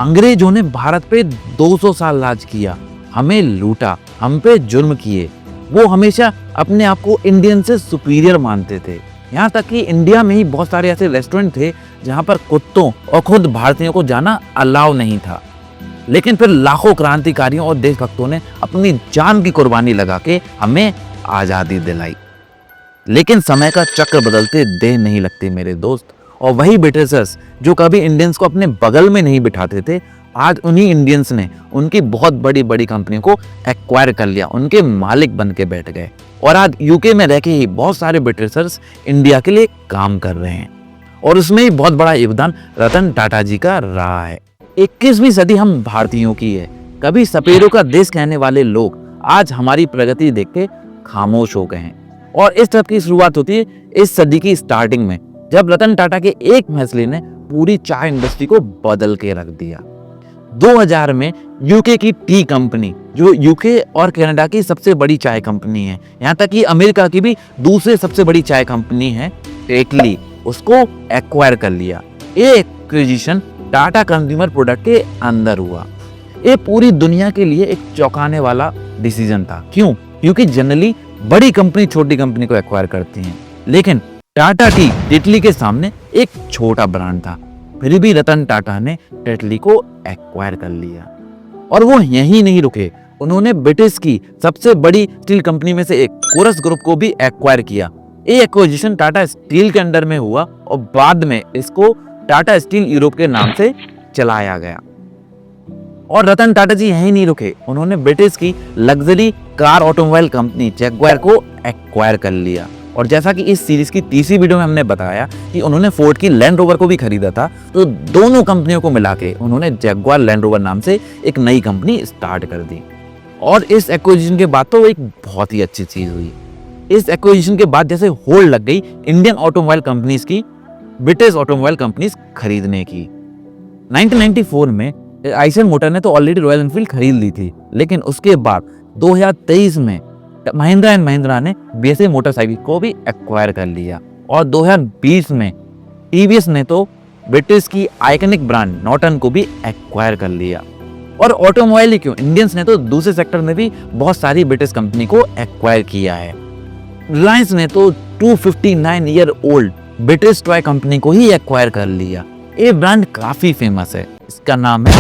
अंग्रेजों ने भारत पे 200 साल राज किया, हमें लूटा, हम पे जुर्म किए। वो हमेशा अपने आप को इंडियन से सुपीरियर मानते थे। यहाँ तक कि इंडिया में ही बहुत सारे ऐसे रेस्टोरेंट थे जहाँ पर कुत्तों और खुद भारतीयों को जाना अलाउ नहीं था। लेकिन फिर लाखों क्रांतिकारियों और देशभक्तों ने अपनी जान की कुर्बानी लगा के हमें आज़ादी दिलाई। लेकिन समय का चक्र बदलते देर नहीं लगती मेरे दोस्त, और वही ब्रिटिशर्स जो कभी इंडियंस को अपने बगल में नहीं बिठाते थे, आज उन्हीं इंडियंस ने उनकी बहुत बड़ी बड़ी कंपनियों को एक्वायर कर लिया, उनके मालिक बन के बैठ गए। और आज यूके में रह के ही बहुत सारे ब्रिटिशर्स इंडिया के लिए काम कर रहे हैं, और उसमें ही बहुत बड़ा योगदान रतन टाटा जी का रहा है। 21वीं सदी हम भारतीयों की है। कभी सपेरों का देश कहने वाले लोग आज हमारी प्रगति देख के खामोश हो गए हैं। और इस तरफ की शुरुआत होती है इस सदी की स्टार्टिंग में, जब रतन टाटा के एक फैसले ने पूरी चाय इंडस्ट्री को बदल के रख दिया। 2000 में यूके की टी कंपनी, जो यूके और कनाडा की सबसे बड़ी चाय कंपनी है, यहाँ तक कि अमेरिका की भी दूसरी सबसे बड़ी चाय कंपनी है टेटली, उसको एक्वायर कर लिया। ये एक्विजिशन टाटा कंज्यूमर प्रोडक्ट के अंदर हुआ। ये पूरी दुनिया के लिए एक चौंकाने वाला डिसीजन था। क्यों? क्योंकि जनरली बड़ी कंपनी छोटी कंपनी को एक्वायर करती हैं, लेकिन टाटा टी टेटली के सामने एक छोटा ब्रांड था। फिर भी रतन टाटा ने टेटली को एक्वायर कर लिया। और वो यहीं नहीं रुके, उन्होंने ब्रिटिश की सबसे बड़ी स्टील कंपनी में से एक कोरस ग्रुप को भी एक्वायर किया। ये एक्विजिशन टाटा स्टील के अंडर में हुआ और बाद में इसको टाटा स्टील यूरोप के नाम से चलाया गया। और रतन टाटा जी यहीं नहीं रुके, उन्होंने ब्रिटिश की luxury car automobile company Jaguar को एक्वायर कर लिया। और जैसा कि इस सीरीज की तीसरी वीडियो में हमने बताया कि उन्होंने फोर्ड की लैंड रोवर को भी खरीदा था, तो दोनों कंपनियों को मिला के उन्होंने जैगुआर लैंड रोवर नाम से एक नई कंपनी स्टार्ट कर दी। और इस एक्विजिशन के बाद तो एक बहुत ही अच्छी चीज हुई। इस एक्विजिशन के बाद जैसे होल्ड लग गई इंडियन ऑटोमोबाइल कंपनीज की ब्रिटिश ऑटोमोबाइल कंपनीज खरीदने की। 1994 में आइसन मोटर ने तो ऑलरेडी रॉयल एनफील्ड खरीद ली थी, लेकिन उसके बाद 2023 में महिंद्रा एंड महिंद्रा ने बीएसए मोटरसाइकिल को भी एक्वायर कर लिया। और 2020 में टीवीएस ने तो ब्रिटिश की आइकनिक ब्रांड नॉर्टन को भी एक्वायर कर लिया। और ऑटोमोबाइल ही क्यों, इंडियंस ने तो दूसरे सेक्टर में भी बहुत सारी ब्रिटिश कंपनी को एक्वायर किया है। रिलायंस ने तो 259 year old British toy company को ही एक्वायर कर लिया। ये ब्रांड काफी फेमस है, इसका नाम है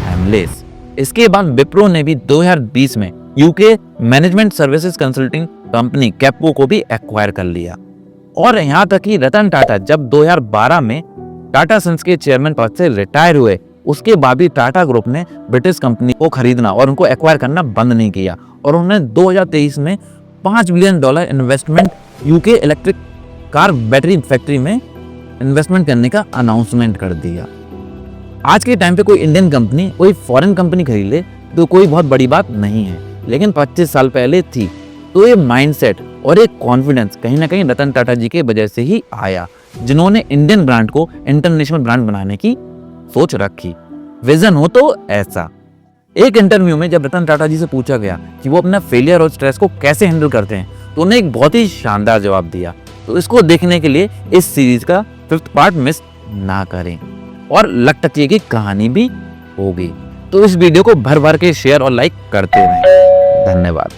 हेमलेस। इसके बाद विप्रो ने भी 2020 में UK management services consulting company Capco को भी एक्वायर कर लिया। और यहाँ तक कि रतन टाटा जब 2012 में टाटा सन्स के चेयरमैन पद से रिटायर हुए, उसके बाद भी टाटा ग्रुप ने ब्रिटिश कंपनी को खरीदना और उनको एक्वायर करना बंद नहीं किया। और उन्होंने 2023 में $5 billion investment UK electric car battery factory में इन्वेस्टमेंट करने का अनाउंसमेंट कर दिया। आज के टाइम पे कोई इंडियन कंपनी कोई फॉरेन कंपनी खरीद ले तो कोई बहुत बड़ी बात नहीं है, लेकिन 25 साल पहले थी। तो ये माइंडसेट और एक कॉन्फिडेंस कहीं ना कहीं रतन टाटा जी के वजह से ही आया, जिन्होंने इंडियन ब्रांड को इंटरनेशनल ब्रांड बनाने की सोच रखी। विजन हो तो ऐसा। एक इंटरव्यू में जब रतन टाटा जी से पूछा गया कि वो अपना फेलियर और स्ट्रेस को कैसे हैंडल करते हैं, तो उन्हें एक बहुत ही शानदार जवाब दिया। तो इसको देखने के लिए इस सीरीज का 5th पार्ट मिस ना करें। और लक टचिए की कहानी भी होगी। तो इस वीडियो को भर भर के शेयर और लाइक करते रहें। धन्यवाद।